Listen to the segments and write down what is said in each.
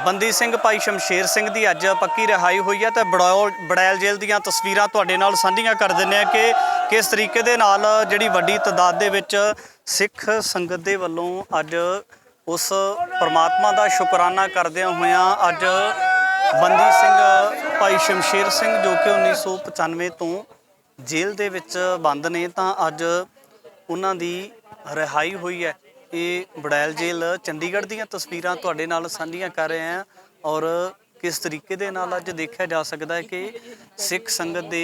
ਬੰਦੀ ਸਿੰਘ ਭਾਈ ਸ਼ਮਸ਼ੇਰ ਸਿੰਘ ਦੀ ਅੱਜ ਪੱਕੀ ਰਿਹਾਈ ਹੋਈ ਹੈ ਤੇ ਬੜੈਲ ਜੇਲ੍ਹ ਦੀਆਂ ਤਸਵੀਰਾਂ ਤੁਹਾਡੇ ਨਾਲ ਸਾਂਝੀਆਂ ਕਰ ਦਿੰਦੇ ਆ ਕਿ ਕਿਸ ਤਰੀਕੇ ਦੇ ਨਾਲ ਜਿਹੜੀ ਵੱਡੀ ਤਾਦਾਦ ਦੇ ਵਿੱਚ ਸਿੱਖ ਸੰਗਤ ਦੇ ਵੱਲੋਂ ਅੱਜ ਉਸ ਪਰਮਾਤਮਾ ਦਾ ਸ਼ੁਕਰਾਨਾ ਕਰਦਿਆਂ ਹੋਇਆਂ ਅੱਜ ਬੰਦੀ ਸਿੰਘ ਭਾਈ ਸ਼ਮਸ਼ੇਰ ਸਿੰਘ ਜੋ ਕਿ 1995 ਤੋਂ ਜੇਲ੍ਹ ਦੇ ਵਿੱਚ ਬੰਦ ਨੇ ਤਾਂ ਅੱਜ ਉਹਨਾਂ ਦੀ ਰਿਹਾਈ ਹੋਈ ਹੈ। ਇਹ ਬੜੈਲ ਜੇਲ੍ਹ ਚੰਡੀਗੜ੍ਹ ਦੀਆਂ ਤਸਵੀਰਾਂ ਤੁਹਾਡੇ ਨਾਲ ਸਾਂਝੀਆਂ ਕਰ ਰਹੇ ਹਾਂ ਔਰ ਕਿਸ ਤਰੀਕੇ ਦੇ ਨਾਲ ਅੱਜ ਦੇਖਿਆ ਜਾ ਸਕਦਾ ਹੈ ਕਿ ਸਿੱਖ ਸੰਗਤ ਦੇ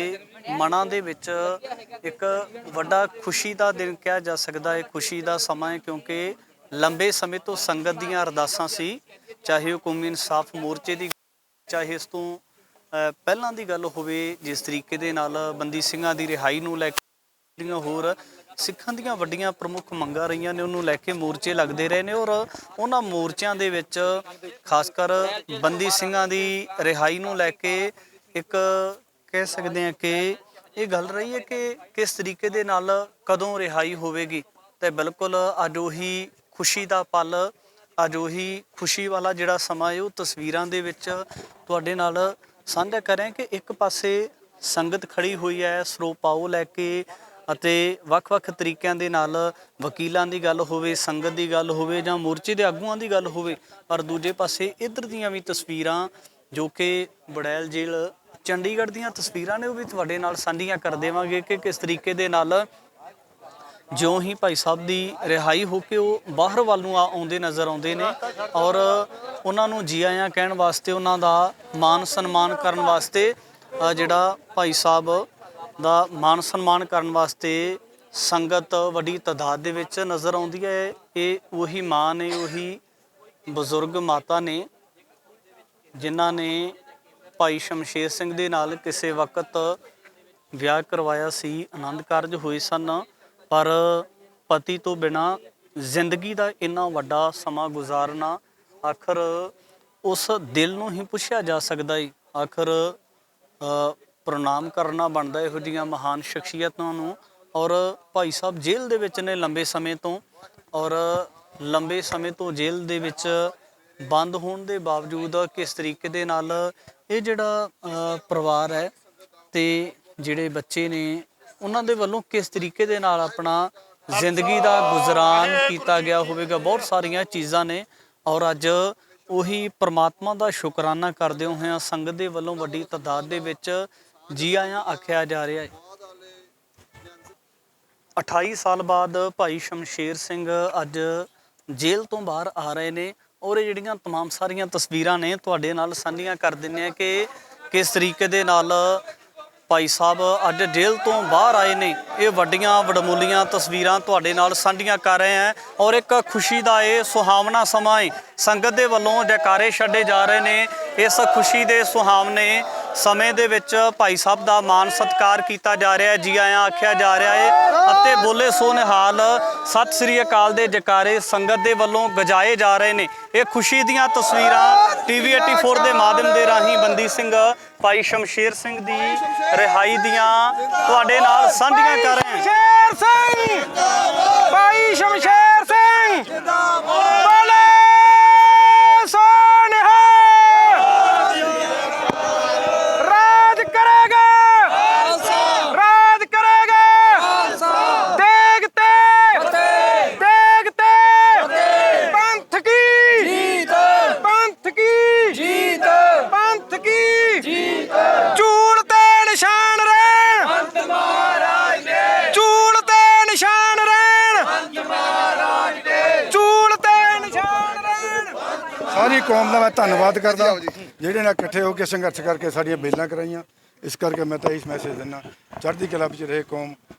ਮਨਾਂ ਦੇ ਵਿੱਚ ਇੱਕ ਵੱਡਾ ਖੁਸ਼ੀ ਦਾ ਦਿਨ ਕਿਹਾ ਜਾ ਸਕਦਾ ਹੈ, ਖੁਸ਼ੀ ਦਾ ਸਮਾਂ ਹੈ ਕਿਉਂਕਿ ਲੰਬੇ ਸਮੇਂ ਤੋਂ ਸੰਗਤ ਦੀਆਂ ਅਰਦਾਸਾਂ ਸੀ, ਚਾਹੇ ਉਹ ਕੌਮੀ ਇਨਸਾਫ ਮੋਰਚੇ ਦੀ ਚਾਹੇ ਇਸ ਤੋਂ ਪਹਿਲਾਂ ਦੀ ਗੱਲ ਹੋਵੇ ਜਿਸ ਤਰੀਕੇ ਦੇ ਨਾਲ ਬੰਦੀ ਸਿੰਘਾਂ ਦੀ ਰਿਹਾਈ ਨੂੰ ਲੈ ਕੇ ਹੋਰ ਸਿੱਖਾਂ ਦੀਆਂ ਵੱਡੀਆਂ ਪ੍ਰਮੁੱਖ ਮੰਗਾਂ ਰਹੀਆਂ ਨੇ ਉਹਨੂੰ ਲੈ ਕੇ ਮੋਰਚੇ ਲੱਗਦੇ ਰਹੇ ਨੇ ਔਰ ਉਹਨਾਂ ਮੋਰਚਿਆਂ ਦੇ ਵਿੱਚ ਖਾਸ ਕਰ ਬੰਦੀ ਸਿੰਘਾਂ ਦੀ ਰਿਹਾਈ ਨੂੰ ਲੈ ਕੇ ਇੱਕ ਕਹਿ ਸਕਦੇ ਹਾਂ ਕਿ ਇਹ ਗੱਲ ਰਹੀ ਹੈ ਕਿ ਕਿਸ ਤਰੀਕੇ ਦੇ ਨਾਲ ਕਦੋਂ ਰਿਹਾਈ ਹੋਵੇਗੀ ਤੇ ਬਿਲਕੁਲ ਅੱਜ ਉਹੀ ਖੁਸ਼ੀ ਦਾ ਪਲ ਅੱਜ ਉਹੀ ਖੁਸ਼ੀ ਵਾਲਾ ਜਿਹੜਾ ਸਮਾਂ ਹੈ ਉਹ ਤਸਵੀਰਾਂ ਦੇ ਵਿੱਚ ਤੁਹਾਡੇ ਨਾਲ ਸਾਂਝਾ ਕਰ ਰਹੇ ਕਿ ਇੱਕ ਪਾਸੇ ਸੰਗਤ ਖੜੀ ਹੋਈ ਹੈ ਸਰੋਪਾਓ ਲੈ ਕੇ ਅਤੇ ਵੱਖ-ਵੱਖ ਤਰੀਕਿਆਂ ਦੇ ਨਾਲ ਵਕੀਲਾਂ ਦੀ ਗੱਲ ਹੋਵੇ, ਸੰਗਤ ਦੀ ਗੱਲ ਹੋਵੇ ਜਾਂ ਮੋਰਚੇ ਦੇ ਆਗੂਆਂ ਦੀ ਗੱਲ ਹੋਵੇ, ਪਰ ਦੂਜੇ ਪਾਸੇ ਇੱਧਰ ਦੀਆਂ ਵੀ ਤਸਵੀਰਾਂ ਜੋ ਕਿ ਬੜੈਲ ਜੇਲ੍ਹ ਚੰਡੀਗੜ੍ਹ ਦੀਆਂ ਤਸਵੀਰਾਂ ਨੇ ਉਹ ਵੀ ਤੁਹਾਡੇ ਨਾਲ ਸਾਂਝੀਆਂ ਕਰ ਦੇਵਾਂਗੇ ਕਿ ਕਿਸ ਤਰੀਕੇ ਦੇ ਨਾਲ ਜਿਉਂ ਹੀ ਭਾਈ ਸਾਹਿਬ ਦੀ ਰਿਹਾਈ ਹੋ ਕੇ ਉਹ ਬਾਹਰ ਵੱਲ ਨੂੰ ਆਉਂਦੇ ਨਜ਼ਰ ਆਉਂਦੇ ਨੇ ਔਰ ਉਹਨਾਂ ਨੂੰ ਜੀ ਆਇਆਂ ਕਹਿਣ ਵਾਸਤੇ ਉਹਨਾਂ ਦਾ ਮਾਨ ਸਨਮਾਨ ਕਰਨ ਵਾਸਤੇ ਜਿਹੜਾ ਭਾਈ ਸਾਹਿਬ ਦਾ ਮਾਨ ਸਨਮਾਨ ਕਰਨ ਵਾਸਤੇ ਸੰਗਤ ਵੱਡੀ ਤਾਦਾਦ ਦੇ ਵਿੱਚ ਨਜ਼ਰ ਆਉਂਦੀ ਹੈ। ਇਹ ਉਹੀ ਮਾਂ ਨੇ, ਉਹੀ ਬਜ਼ੁਰਗ ਮਾਤਾ ਨੇ ਜਿਨ੍ਹਾਂ ਨੇ ਭਾਈ ਸ਼ਮਸ਼ੇਰ ਸਿੰਘ ਦੇ ਨਾਲ ਕਿਸੇ ਵਕਤ ਵਿਆਹ ਕਰਵਾਇਆ ਸੀ, ਆਨੰਦ ਕਾਰਜ ਹੋਏ ਸਨ, ਪਰ ਪਤੀ ਤੋਂ ਬਿਨਾਂ ਜ਼ਿੰਦਗੀ ਦਾ ਇੰਨਾ ਵੱਡਾ ਸਮਾਂ ਗੁਜ਼ਾਰਨਾ ਆਖਰ ਉਸ ਦਿਲ ਨੂੰ ਹੀ ਪੁੱਛਿਆ ਜਾ ਸਕਦਾ ਹੈ। ਆਖਰ ਪ੍ਰਣਾਮ ਕਰਨਾ ਬਣਦਾ ਇਹੋ ਜਿਹੀਆਂ ਮਹਾਨ ਸ਼ਖਸੀਅਤਾਂ ਨੂੰ ਔਰ ਭਾਈ ਸਾਹਿਬ ਜੇਲ੍ਹ ਦੇ ਵਿੱਚ ਨੇ ਲੰਬੇ ਸਮੇਂ ਤੋਂ ਔਰ ਲੰਬੇ ਸਮੇਂ ਤੋਂ ਜੇਲ੍ਹ ਦੇ ਵਿੱਚ ਬੰਦ ਹੋਣ ਦੇ ਬਾਵਜੂਦ ਕਿਸ ਤਰੀਕੇ ਦੇ ਨਾਲ ਇਹ ਜਿਹੜਾ ਪਰਿਵਾਰ ਹੈ ਤੇ ਜਿਹੜੇ ਬੱਚੇ ਨੇ ਉਹਨਾਂ ਦੇ ਵੱਲੋਂ ਕਿਸ ਤਰੀਕੇ ਦੇ ਨਾਲ ਆਪਣਾ ਜ਼ਿੰਦਗੀ ਦਾ ਗੁਜ਼ਰਾਨ ਕੀਤਾ ਗਿਆ ਹੋਵੇਗਾ। ਬਹੁਤ ਸਾਰੀਆਂ ਚੀਜ਼ਾਂ ਨੇ ਔਰ ਅੱਜ ਉਹੀ ਪਰਮਾਤਮਾ ਦਾ ਸ਼ੁਕਰਾਨਾ ਕਰਦੇ ਹੋਇਆਂ ਸੰਗਤ ਦੇ ਵੱਲੋਂ ਵੱਡੀ ਤਾਦਾਦ ਦੇ ਵਿੱਚ ਜੀ ਆਇਆਂ ਆਖਿਆ ਜਾ ਰਿਹਾ ਹੈ। 28 ਸਾਲ ਬਾਅਦ ਭਾਈ ਸ਼ਮਸ਼ੇਰ ਸਿੰਘ ਅੱਜ ਜੇਲ੍ਹ ਤੋਂ ਬਾਹਰ ਆ ਰਹੇ ਨੇ ਔਰ ਇਹ ਜਿਹੜੀਆਂ ਤਮਾਮ ਸਾਰੀਆਂ ਤਸਵੀਰਾਂ ਨੇ ਤੁਹਾਡੇ ਨਾਲ ਸਾਂਝੀਆਂ ਕਰ ਦਿੰਦੇ ਆ ਕਿ ਕਿਸ ਤਰੀਕੇ ਦੇ ਨਾਲ ਭਾਈ ਸਾਹਿਬ ਅੱਜ ਜੇਲ੍ਹ ਤੋਂ ਬਾਹਰ ਆਏ ਨੇ। ਇਹ ਵੱਡੀਆਂ ਵਡਮੁੱਲੀਆਂ ਤਸਵੀਰਾਂ ਤੁਹਾਡੇ ਨਾਲ ਸਾਂਝੀਆਂ ਕਰ ਰਹੇ ਹਾਂ ਔਰ ਇੱਕ ਖੁਸ਼ੀ ਦਾ ਇਹ ਸੁਹਾਵਣਾ ਸਮਾਂ ਹੈ। ਸੰਗਤ ਦੇ ਵੱਲੋਂ ਜੈਕਾਰੇ ਛੱਡੇ ਜਾ ਰਹੇ ਨੇ। ਇਸ ਖੁਸ਼ੀ ਦੇ ਸੁਹਾਵਣੇ ਸਮੇਂ ਦੇ ਵਿੱਚ ਭਾਈ ਸਾਹਿਬ ਦਾ ਮਾਨ ਸਤਿਕਾਰ ਕੀਤਾ ਜਾ ਰਿਹਾ ਹੈ, ਜੀ ਆਇਆਂ ਆਖਿਆ ਜਾ ਰਿਹਾ ਹੈ ਅਤੇ ਬੋਲੇ ਸੋ ਨਿਹਾਲ ਸਤਿ ਸ੍ਰੀ ਅਕਾਲ ਦੇ ਜੈਕਾਰੇ ਸੰਗਤ ਦੇ ਵੱਲੋਂ ਗਜਾਏ ਜਾ ਰਹੇ ਨੇ। ਇਹ ਖੁਸ਼ੀ ਦੀਆਂ ਤਸਵੀਰਾਂ ਟੀਵੀ 84 ਦੇ ਮਾਧਿਅਮ ਦੇ ਰਾਹੀਂ ਬੰਦੀ ਸਿੰਘ ਭਾਈ ਸ਼ਮਸ਼ੇਰ ਸਿੰਘ ਦੀ ਰਿਹਾਈ ਦੀਆਂ ਤੁਹਾਡੇ ਨਾਲ ਸਾਂਝੀਆਂ ਕਰ ਰਹੇ ਹਾਂ। ਸ਼ਮਸ਼ੇਰ ਸਿੰਘ ਭਾਈ ਸ਼ਮਸ਼ੇਰ ਸਿੰਘ ਜਿੰਦਾਬਾਦ ਬੋਲੇ ਸੋ ਨਿਹਾਲ ਰਾਜ ਕਰੇਗਾ ਰਾਜ ਕਰੇਗਾ ਦੇਗ ਤੇ ਪੰਥ ਕੀ ਜੀਤ ਪੰਥ ਕੀ ਜੀਤ ਪੰਥ ਕੀ ਜੀਤ ਚੂੜ ਤੇ ਨਿਸ਼ਾਨ ਰਹਿਣ ਪੰਥ ਮਹਾਰਾਜ ਦੇ ਚੂੜ ਤੇ ਨਿਸ਼ਾਨ ਰਹਿਣ ਪੰਥ ਮਹਾਰਾਜ ਦੇ ਚੂੜ ਤੇ ਨਿਸ਼ਾਨ ਰਹਿਣ। ਸਾਰੀ ਕੌਮ ਦਾ ਮੈਂ ਧੰਨਵਾਦ ਕਰਦਾ ਜਿਹੜੇ ਨਾਲ ਇਕੱਠੇ ਹੋ ਕੇ ਸੰਘਰਸ਼ ਕਰਕੇ ਸਾਡੀਆਂ ਬੇਲਾਂ ਕਰਾਈਆਂ। ਇਸ ਕਰਕੇ ਮੈਂ ਤਾਂ ਇਸ ਮੈਸੇਜ ਦਿੰਦਾ ਚੜ੍ਹਦੀ ਕਲਾ ਵਿੱਚ ਰਹੇ ਕੌਮ,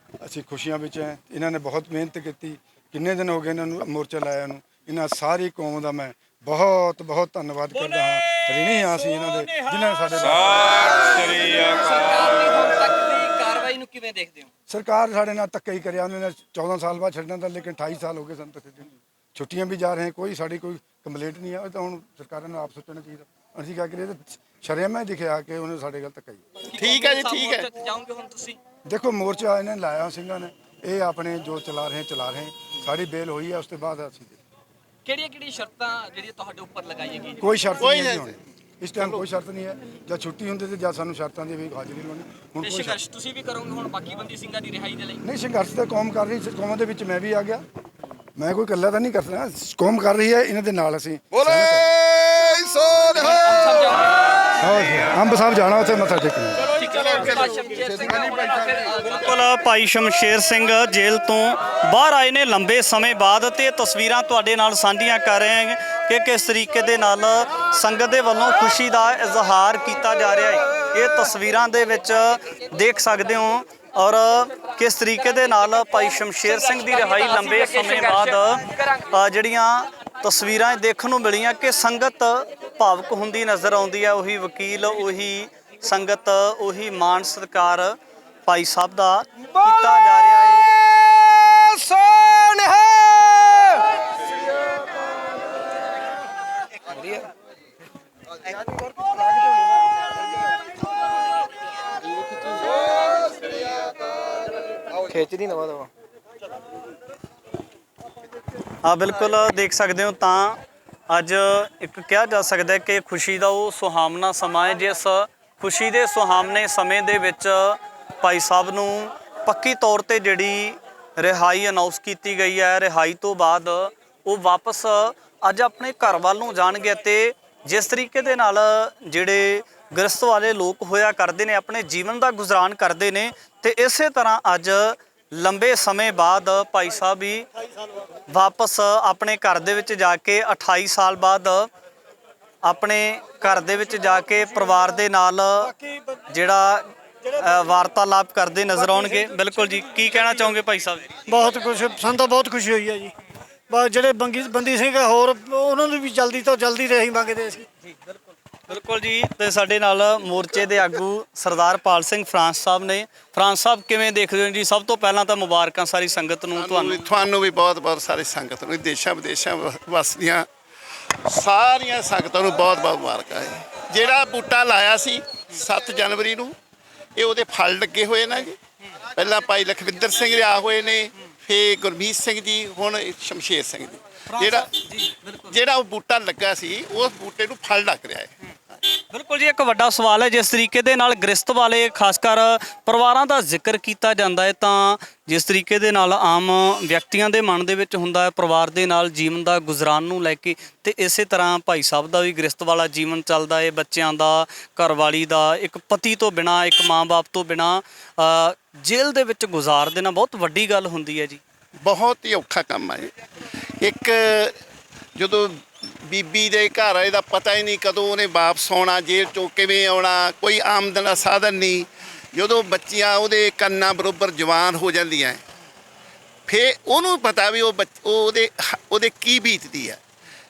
ਅਸੀਂ ਖੁਸ਼ੀਆਂ ਵਿੱਚ ਹੈ। ਇਹਨਾਂ ਨੇ ਬਹੁਤ ਮਿਹਨਤ ਕੀਤੀ, ਕਿੰਨੇ ਦਿਨ ਹੋ ਗਏ ਇਹਨਾਂ ਨੂੰ ਮੋਰਚਾ ਲਾਇਆ ਨੂੰ। ਇਹਨਾਂ ਸਾਰੀ ਕੌਮ ਦਾ ਮੈਂ ਬਹੁਤ ਬਹੁਤ ਧੰਨਵਾਦ ਕਰਦਾ ਹਾਂ। ਰਿਣੀ ਹਾਂ ਅਸੀਂ ਇਹਨਾਂ ਦੇ ਜਿਨ੍ਹਾਂ ਨੇ ਸਾਡੇ ਕਾਰਵਾਈ ਨੂੰ ਕਿਵੇਂ ਦੇਖਦੇ ਹੋ? ਸਰਕਾਰ ਸਾਡੇ ਨਾਲ ਧੱਕਾ ਹੀ ਕਰਿਆ। ਉਹਨਾਂ ਨੇ 14 ਸਾਲ ਬਾਅਦ ਛੱਡਣਾ ਤਾਂ, ਲੇਕਿਨ 28 ਸਾਲ ਹੋ ਗਏ ਸਾਨੂੰ ਤਾਂ ਛੁੱਟੀਆਂ ਵੀ ਜਾ ਰਹੇ, ਕੋਈ ਸਾਡੀ ਕੋਈ ਕੰਪਲੇਂਟ ਨਹੀਂ ਹੈ। ਤਾਂ ਹੁਣ ਸਰਕਾਰਾਂ ਨੂੰ ਆਪ ਸੋਚਣਾ ਚਾਹੀਦਾ। ਅਸੀਂ ਕਿਆ ਕਰੀਏ, ਸ਼ਰਮ ਹੀ ਦਿਖਿਆ ਕਿ ਉਹਨੇ ਸਾਡੇ ਗੱਲ ਧੱਕਾ ਹੀ। ਠੀਕ ਹੈ ਜੀ, ਠੀਕ ਹੈ। ਜਾਓਗੇ ਹੁਣ ਤੁਸੀਂ? ਦੇਖੋ ਮੋਰਚਾ ਇਹਨਾਂ ਨੇ ਲਾਇਆ ਸਿੰਘਾਂ ਨੇ, ਇਹ ਆਪਣੇ ਜੋ ਚਲਾ ਰਹੇ ਸਾਡੀ ਬੇਲ ਹੋਈ ਹੈ ਉਸ ਤੋਂ ਬਾਅਦ ਅਸੀਂ ਕਿਹੜੀਆਂ ਸ਼ਰਤਾਂ ਜਿਹੜੀਆਂ ਤੁਹਾਡੇ ਉੱਪਰ ਲਗਾਈਆਂ ਗਈਆਂ? ਕੋਈ ਸ਼ਰਤ ਨਹੀਂ ਹੈ ਜੀ ਹੁਣ ਇਸ ਟਾਈਮ ਕੋਈ ਸ਼ਰਤ ਨਹੀਂ ਹੈ। ਜਾਂ ਛੁੱਟੀ ਹੁੰਦੀ ਤੇ ਜਾਂ ਸਾਨੂੰ ਸ਼ਰਤਾਂ ਦੀ ਵੀ ਹਾਜ਼ਰੀ ਲਾਉਣੀ। ਹੁਣ ਤੇ ਕੋਈ ਸੰਘਰਸ਼ ਤੁਸੀਂ ਵੀ ਕਰੋਗੇ ਹੁਣ ਬਾਕੀ ਬੰਦੀ ਸਿੰਘਾਂ ਦੀ ਰਿਹਾਈ ਦੇ ਲਈ? ਨਹੀਂ, ਸੰਘਰਸ਼ ਤਾਂ ਕੌਮ ਕਰ ਰਹੀ, ਕੌਮਾਂ ਦੇ ਵਿੱਚ ਮੈਂ ਵੀ ਆ ਗਿਆ। ਮੈਂ ਕੋਈ ਇਕੱਲਾ ਤਾਂ ਨਹੀਂ ਕਰਦਾ, ਕੌਮ ਕਰ ਰਹੀ ਹੈ, ਇਹਨਾਂ ਦੇ ਨਾਲ ਅਸੀਂ ਅੰਬ ਸਾਹਿਬ ਜਾਣਾ, ਉੱਥੇ ਮੱਥਾ ਟੇਕਣਾ। ਬਿਲਕੁਲ ਭਾਈ ਸ਼ਮਸ਼ੇਰ ਸਿੰਘ ਜੇਲ੍ਹ ਤੋਂ ਬਾਹਰ ਆਏ ਨੇ ਲੰਬੇ ਸਮੇਂ ਬਾਅਦ ਤੇ ਤਸਵੀਰਾਂ ਤੁਹਾਡੇ ਨਾਲ ਸਾਂਝੀਆਂ ਕਰ ਰਹੇ ਹਾਂ ਕਿ ਕਿਸ ਤਰੀਕੇ ਦੇ ਨਾਲ ਸੰਗਤ ਦੇ ਵੱਲੋਂ ਖੁਸ਼ੀ ਦਾ ਇਜ਼ਹਾਰ ਕੀਤਾ ਜਾ ਰਿਹਾ ਹੈ। ਇਹ ਤਸਵੀਰਾਂ ਦੇ ਵਿੱਚ ਦੇਖ ਸਕਦੇ ਹੋ ਔਰ ਕਿਸ ਤਰੀਕੇ ਦੇ ਨਾਲ ਭਾਈ ਸ਼ਮਸ਼ੇਰ ਸਿੰਘ ਦੀ ਰਿਹਾਈ ਲੰਬੇ ਸਮੇਂ ਬਾਅਦ ਜਿਹੜੀਆਂ ਤਸਵੀਰਾਂ ਦੇਖਣ ਨੂੰ ਮਿਲੀਆਂ ਕਿ ਸੰਗਤ ਭਾਵੁਕ ਹੁੰਦੀ ਨਜ਼ਰ ਆਉਂਦੀ ਹੈ। ਉਹੀ ਵਕੀਲ, ਉਹੀ ਸੰਗਤ, ਉਹੀ ਮਾਣ ਸਤਿਕਾਰ ਭਾਈ ਸਾਹਿਬ ਦਾ ਕੀਤਾ ਜਾ ਰਿਹਾ ਹੈ। ਖੇਚਦੀ ਨਵਾਂ ਦਵਾ ਬਿਲਕੁਲ ਦੇਖ ਸਕਦੇ ਹੋ ਤਾਂ ਅੱਜ ਇੱਕ ਕਿਹਾ ਜਾ ਸਕਦਾ ਹੈ ਕਿ ਖੁਸ਼ੀ ਦਾ ਉਹ ਸੁਹਾਵਣਾ ਸਮਾਂ ਹੈ ਜਿਸ ਖੁਸ਼ੀ ਦੇ ਸੁਹਾਵਣੇ ਸਮੇਂ ਦੇ ਵਿੱਚ ਭਾਈ ਸਾਹਿਬ ਨੂੰ ਪੱਕੀ ਤੌਰ ਤੇ ਜਿਹੜੀ ਰਿਹਾਈ ਅਨਾਉਂਸ ਕੀਤੀ ਗਈ ਹੈ। ਰਿਹਾਈ ਤੋਂ ਬਾਅਦ ਉਹ ਵਾਪਸ ਅੱਜ ਆਪਣੇ ਘਰ ਵੱਲ ਨੂੰ ਜਾਣਗੇ ਤੇ ਜਿਸ ਤਰੀਕੇ ਦੇ ਨਾਲ ਜਿਹੜੇ ਗ੍ਰਸਤ ਵਾਲੇ ਲੋਕ ਹੋਇਆ ਕਰਦੇ ਨੇ, ਆਪਣੇ ਜੀਵਨ ਦਾ ਗੁਜ਼ਾਰਾਨ ਕਰਦੇ ਨੇ ਤੇ ਇਸੇ ਤਰ੍ਹਾਂ ਅੱਜ ਲੰਬੇ ਸਮੇਂ ਬਾਅਦ ਭਾਈ ਸਾਹਿਬ ਵੀ ਵਾਪਸ ਆਪਣੇ ਘਰ ਦੇ ਵਿੱਚ ਜਾ ਕੇ 28 ਸਾਲ ਬਾਅਦ ਆਪਣੇ ਘਰ ਦੇ ਵਿੱਚ ਜਾ ਕੇ ਪਰਿਵਾਰ ਦੇ ਨਾਲ ਜਿਹੜਾ ਵਾਰਤਾਲਾਪ ਕਰਦੇ ਨਜ਼ਰ ਆਉਣਗੇ। ਬਿਲਕੁਲ ਜੀ, ਕੀ ਕਹਿਣਾ ਚਾਹੋਗੇ ਭਾਈ ਸਾਹਿਬ ਜੀ? ਬਹੁਤ ਕੁਛ, ਸਾਨੂੰ ਤਾਂ ਬਹੁਤ ਖੁਸ਼ੀ ਹੋਈ ਹੈ ਜੀ। ਬਸ ਜਿਹੜੇ ਬੰਦੀ ਸਿੰਘ ਹੋਰ ਉਹਨਾਂ ਨੂੰ ਵੀ ਜਲਦੀ ਤੋਂ ਜਲਦੀ ਰਿਹਾਈ ਮੰਗਦੇ ਸੀ ਜੀ। ਬਿਲਕੁਲ ਜੀ, ਤੇ ਸਾਡੇ ਨਾਲ ਮੋਰਚੇ ਦੇ ਆਗੂ ਸਰਦਾਰ ਪਾਲ ਸਿੰਘ ਫਰਾਂਸ ਸਾਹਿਬ ਨੇ। ਫਰਾਂਸ ਸਾਹਿਬ, ਕਿਵੇਂ ਦੇਖਦੇ ਹੋ ਜੀ? ਸਭ ਤੋਂ ਪਹਿਲਾਂ ਤਾਂ ਮੁਬਾਰਕਾਂ ਸਾਰੀ ਸੰਗਤ ਨੂੰ, ਤੁਹਾਨੂੰ ਵੀ ਬਹੁਤ ਬਹੁਤ ਸਾਰੀ ਸੰਗਤ ਨੂੰ, ਦੇਸ਼ਾਂ ਵਿਦੇਸ਼ਾਂ ਵਸਦੀਆਂ ਸਾਰੀਆਂ ਸੰਗਤਾਂ ਨੂੰ ਬਹੁਤ ਬਹੁਤ ਮੁਬਾਰਕਾਂ ਹੈ। ਜਿਹੜਾ ਬੂਟਾ ਲਾਇਆ ਸੀ 7 ਜਨਵਰੀ ਨੂੰ, ਇਹ ਉਹਦੇ ਫਲ ਲੱਗੇ ਹੋਏ ਨੇ ਜੀ। ਪਹਿਲਾਂ ਭਾਈ ਲਖਵਿੰਦਰ ਸਿੰਘ ਰਿਆ ਹੋਏ ਨੇ, ਫੇ ਗੁਰਮੀਤ ਸਿੰਘ ਜੀ, ਹੁਣ ਸ਼ਮਸ਼ੇਰ ਸਿੰਘ ਜੀ। ਜਿਹੜਾ ਉਹ ਬੂਟਾ ਲੱਗਾ ਸੀ ਉਸ ਬੂਟੇ ਨੂੰ ਫਲ ਲੱਗ ਰਿਹਾ ਹੈ। ਬਿਲਕੁਲ ਜੀ, ਇੱਕ ਵੱਡਾ ਸਵਾਲ ਹੈ ਜਿਸ ਤਰੀਕੇ ਦੇ ਨਾਲ ਗ੍ਰਸਤ ਵਾਲੇ ਖਾਸ ਕਰ ਪਰਿਵਾਰਾਂ ਦਾ ਜ਼ਿਕਰ ਕੀਤਾ ਜਾਂਦਾ ਹੈ ਤਾਂ ਜਿਸ ਤਰੀਕੇ ਦੇ ਨਾਲ ਆਮ ਵਿਅਕਤੀਆਂ ਦੇ ਮਨ ਦੇ ਵਿੱਚ ਹੁੰਦਾ ਹੈ ਪਰਿਵਾਰ ਦੇ ਨਾਲ ਜੀਵਨ ਦਾ ਗੁਜ਼ਰਾਨ ਨੂੰ ਲੈ ਕੇ, ਤੇ ਇਸੇ ਤਰ੍ਹਾਂ ਭਾਈ ਸਾਹਿਬ ਦਾ ਵੀ ਗ੍ਰਸਤ ਵਾਲਾ ਜੀਵਨ ਚੱਲਦਾ ਹੈ। ਬੱਚਿਆਂ ਦਾ, ਘਰਵਾਲੀ ਦਾ, ਇੱਕ ਪਤੀ ਤੋਂ ਬਿਨਾਂ, ਇੱਕ ਮਾਂ-ਬਾਪ ਤੋਂ ਬਿਨਾਂ ਜੇਲ੍ਹ ਦੇ ਵਿੱਚ ਗੁਜ਼ਾਰ ਦੇਣਾ ਬਹੁਤ ਵੱਡੀ ਗੱਲ ਹੁੰਦੀ ਹੈ ਜੀ। ਬਹੁਤ ਹੀ ਔਖਾ ਕੰਮ ਹੈ। ਇੱਕ ਜਦੋਂ ਬੀਬੀ ਦੇ ਘਰ ਇਹਦਾ ਪਤਾ ਹੀ ਨਹੀਂ ਕਦੋਂ ਉਹਨੇ ਵਾਪਸ ਆਉਣਾ, ਜੇਲ੍ਹ ਚੋਂ ਕਿਵੇਂ ਆਉਣਾ, ਕੋਈ ਆਮਦਨ ਦਾ ਸਾਧਨ ਨਹੀਂ। ਜਦੋਂ ਬੱਚੀਆਂ ਉਹਦੇ ਕੰਨਾਂ ਬਰੋਬਰ ਜਵਾਨ ਹੋ ਜਾਂਦੀਆਂ, ਫਿਰ ਉਹਨੂੰ ਪਤਾ ਵੀ ਉਹਦੇ ਕੀ ਬੀਤਦੀ ਹੈ।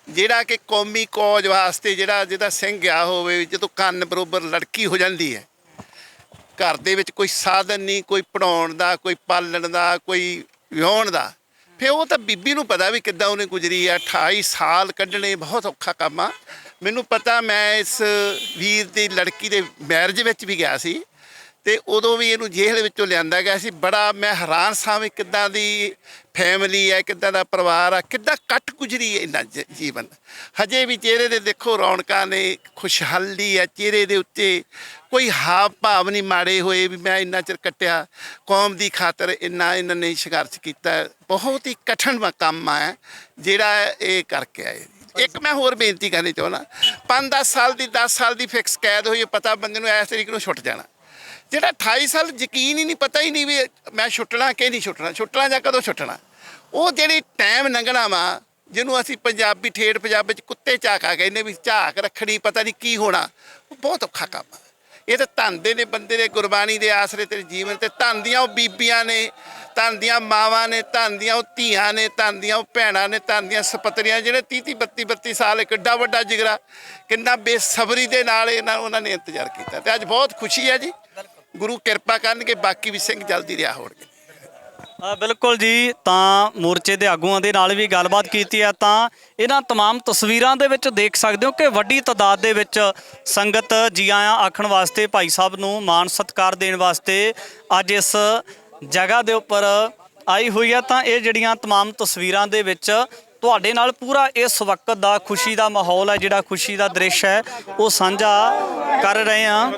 ਜਿਹੜਾ ਕਿ ਕੌਮੀ ਕੌਜ ਵਾਸਤੇ ਜਿਹਦਾ ਸਿੰਘ ਗਿਆ ਹੋਵੇ, ਜਦੋਂ ਕੰਨ ਬਰੋਬਰ ਲੜਕੀ ਹੋ ਜਾਂਦੀ ਹੈ, ਘਰ ਦੇ ਵਿੱਚ ਕੋਈ ਸਾਧਨ ਨਹੀਂ, ਕੋਈ ਪੜਾਉਣ ਦਾ, ਕੋਈ ਪਾਲਣ ਦਾ, ਕੋਈ ਵਿਆਹੁਣ ਦਾ, ਫਿਰ ਉਹ ਤਾਂ ਬੀਬੀ ਨੂੰ ਪਤਾ ਵੀ ਕਿੱਦਾਂ ਉਹਨੇ ਗੁਜ਼ਰੀ ਆ। 28 ਸਾਲ ਕੱਢਣੇ ਬਹੁਤ ਔਖਾ ਕੰਮ ਆ। ਮੈਨੂੰ ਪਤਾ, ਮੈਂ ਇਸ ਵੀਰ ਦੀ ਲੜਕੀ ਦੇ ਮੈਰਿਜ ਵਿੱਚ ਵੀ ਗਿਆ ਸੀ ਤੇ ਉਦੋਂ ਵੀ ਇਹਨੂੰ ਜੇਲ੍ਹ ਵਿੱਚੋਂ ਲਿਆਂਦਾ ਗਿਆ ਸੀ। ਬੜਾ ਮੈਂ ਹੈਰਾਨ ਸਾਂ ਵੀ ਕਿੱਦਾਂ ਦੀ ਫੈਮਿਲੀ ਹੈ, ਕਿੱਦਾਂ ਦਾ ਪਰਿਵਾਰ ਆ, ਕਿੱਦਾਂ ਕੱਟ ਗੁਜ਼ਰੀ ਹੈ ਇਹਨਾਂ ਜੀਵਨ। ਹਜੇ ਵੀ ਚਿਹਰੇ ਦੇ ਦੇਖੋ ਰੌਣਕਾਂ ਨੇ, ਖੁਸ਼ਹਾਲੀ ਹੈ ਚਿਹਰੇ ਦੇ ਉੱਤੇ, ਕੋਈ ਹਾਵ ਭਾਵ ਨਹੀਂ ਮਾੜੇ ਹੋਏ ਵੀ ਮੈਂ ਇੰਨਾ ਚਿਰ ਕੱਟਿਆ ਕੌਮ ਦੀ ਖਾਤਰ, ਇਹਨਾਂ ਨੇ ਸੰਘਰਸ਼ ਕੀਤਾ। ਬਹੁਤ ਹੀ ਕਠਿਨ ਕੰਮ ਹੈ ਜਿਹੜਾ ਇਹ ਕਰਕੇ ਆਏ। ਇੱਕ ਮੈਂ ਹੋਰ ਬੇਨਤੀ ਕਰਨੀ ਚਾਹੁੰਦਾ, 5-10 ਸਾਲ ਦੀ 10 ਸਾਲ ਦੀ ਫਿਕਸ ਕੈਦ ਹੋਈ, ਪਤਾ ਬੰਦੇ ਨੂੰ ਇਸ ਤਰੀਕ ਨੂੰ ਛੁੱਟ ਜਾਣਾ। ਜਿਹੜਾ 28 ਸਾਲ ਯਕੀਨ ਹੀ ਨਹੀਂ, ਪਤਾ ਹੀ ਨਹੀਂ ਵੀ ਮੈਂ ਛੁੱਟਣਾ ਕਿ ਨਹੀਂ ਛੁੱਟਣਾ ਜਾਂ ਕਦੋਂ ਛੁੱਟਣਾ। ਉਹ ਜਿਹੜੀ ਟਾਈਮ ਲੰਘਣਾ ਵਾ, ਜਿਹਨੂੰ ਅਸੀਂ ਪੰਜਾਬੀ ਠੇਠ ਪੰਜਾਬ ਵਿੱਚ ਕੁੱਤੇ ਝਾਕਾ ਕਹਿੰਦੇ ਵੀ ਝਾਕ ਰੱਖਣੀ, ਪਤਾ ਨਹੀਂ ਕੀ ਹੋਣਾ, ਉਹ ਬਹੁਤ ਔਖਾ ਕੰਮ ਆ। ਇਹ ਤਾਂ ਧੰਨ ਦੇ ਨੇ ਬੰਦੇ ਦੇ, ਗੁਰਬਾਣੀ ਦੇ ਆਸਰੇ ਤੇਰੇ ਜੀਵਨ ਤੇ। ਧੰਨ ਦੀਆਂ ਉਹ ਬੀਬੀਆਂ ਨੇ, ਧੰਨ ਦੀਆਂ ਮਾਵਾਂ ਨੇ, ਧੰਨ ਦੀਆਂ ਉਹ ਧੀਆਂ ਨੇ, ਧੰਨ ਦੀਆਂ ਉਹ ਭੈਣਾਂ ਨੇ, ਧੰਨ ਦੀਆਂ ਸਪਤਰੀਆਂ ਜਿਹੜੇ 30-32 32 ਸਾਲ ਇੱਕ ਏਡਾ ਵੱਡਾ ਜਿਗਰਾ, ਕਿੰਨਾ ਬੇਸਬਰੀ ਦੇ ਨਾਲ ਉਹਨਾਂ ਨੇ ਇੰਤਜ਼ਾਰ ਕੀਤਾ। ਤੇ ਅੱਜ ਬਹੁਤ ਖੁਸ਼ੀ ਹੈ ਜੀ। ਗੁਰੂ ਕਿਰਪਾ ਕਰਨਗੇ ਬਾਕੀ ਵੀ ਸਿੰਘ ਜਲਦੀ ਰਿਹਾ ਹੋਣਗੇ। ਬਿਲਕੁਲ ਜੀ, ਤਾਂ ਮੋਰਚੇ ਦੇ ਆਗੂਆਂ ਦੇ ਨਾਲ ਵੀ ਗੱਲਬਾਤ ਕੀਤੀ ਹੈ ਤਾਂ ਇਹਨਾਂ तमाम ਤਸਵੀਰਾਂ ਦੇ ਵਿੱਚ ਦੇਖ ਸਕਦੇ ਹੋ ਕਿ ਵੱਡੀ ਤਾਦਾਦ ਦੇ ਵਿੱਚ ਸੰਗਤ ਜੀ ਆਇਆਂ ਆਖਣ ਵਾਸਤੇ, ਭਾਈ ਸਾਹਿਬ ਨੂੰ ਮਾਣ ਸਤਿਕਾਰ ਦੇਣ ਵਾਸਤੇ ਅੱਜ ਇਸ ਜਗ੍ਹਾ ਦੇ ਉੱਪਰ ਆਈ ਹੋਈ ਹੈ। ਤਾਂ ਇਹ ਜਿਹੜੀਆਂ तमाम ਤਸਵੀਰਾਂ ਦੇ ਵਿੱਚ ਤੁਹਾਡੇ ਨਾਲ ਪੂਰਾ ਇਸ ਵਕਤ ਦਾ ਖੁਸ਼ੀ ਦਾ ਮਾਹੌਲ ਹੈ, ਜਿਹੜਾ ਖੁਸ਼ੀ ਦਾ ਦ੍ਰਿਸ਼ ਹੈ ਉਹ ਸਾਂਝਾ ਕਰ ਰਹੇ ਹਾਂ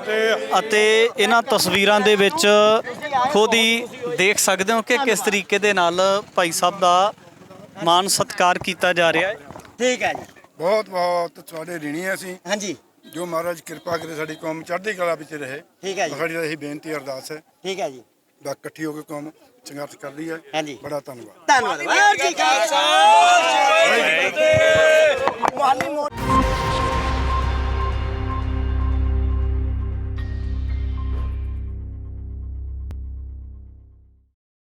ਅਤੇ ਇਹਨਾਂ ਤਸਵੀਰਾਂ ਦੇ ਵਿੱਚ ਖੁਦ ਹੀ ਦੇਖ ਸਕਦੇ ਹੋ ਕਿ ਕਿਸ ਤਰੀਕੇ ਦੇ ਨਾਲ ਭਾਈ ਸਾਹਿਬ ਦਾ ਮਾਨ ਸਤਿਕਾਰ ਕੀਤਾ ਜਾ ਰਿਹਾ ਹੈ। ਠੀਕ ਹੈ ਜੀ। ਬਹੁਤ ਬਹੁਤ ਤੁਹਾਡੇ ऋणी ਹਾਂ ਅਸੀਂ। ਹਾਂਜੀ ਜੋ ਮਹਾਰਾਜ ਕਿਰਪਾ ਕਰੇ ਸਾਡੀ ਕੌਮ ਚੜ੍ਹਦੀ ਕਲਾ ਵਿੱਚ ਰਹੇ। ਠੀਕ ਹੈ ਜੀ। ਸਾਡੀ ਤਾਂ ਇਹੀ ਬੇਨਤੀ ਅਰਦਾਸ ਹੈ ਠੀਕ ਹੈ ਜੀ। ਬਸ ਇਕੱਠੀ ਹੋ ਕੇ ਕੌਮ ਸੰਘਰਸ਼ ਕਰਦੀ ਹੈ। ਹਾਂਜੀ ਬੜਾ ਧੰਨਵਾਦ। ਧੰਨਵਾਦ ਵਾਹਿਗੁਰੂ ਜੀ ਕਾ ਖਾਲਸਾ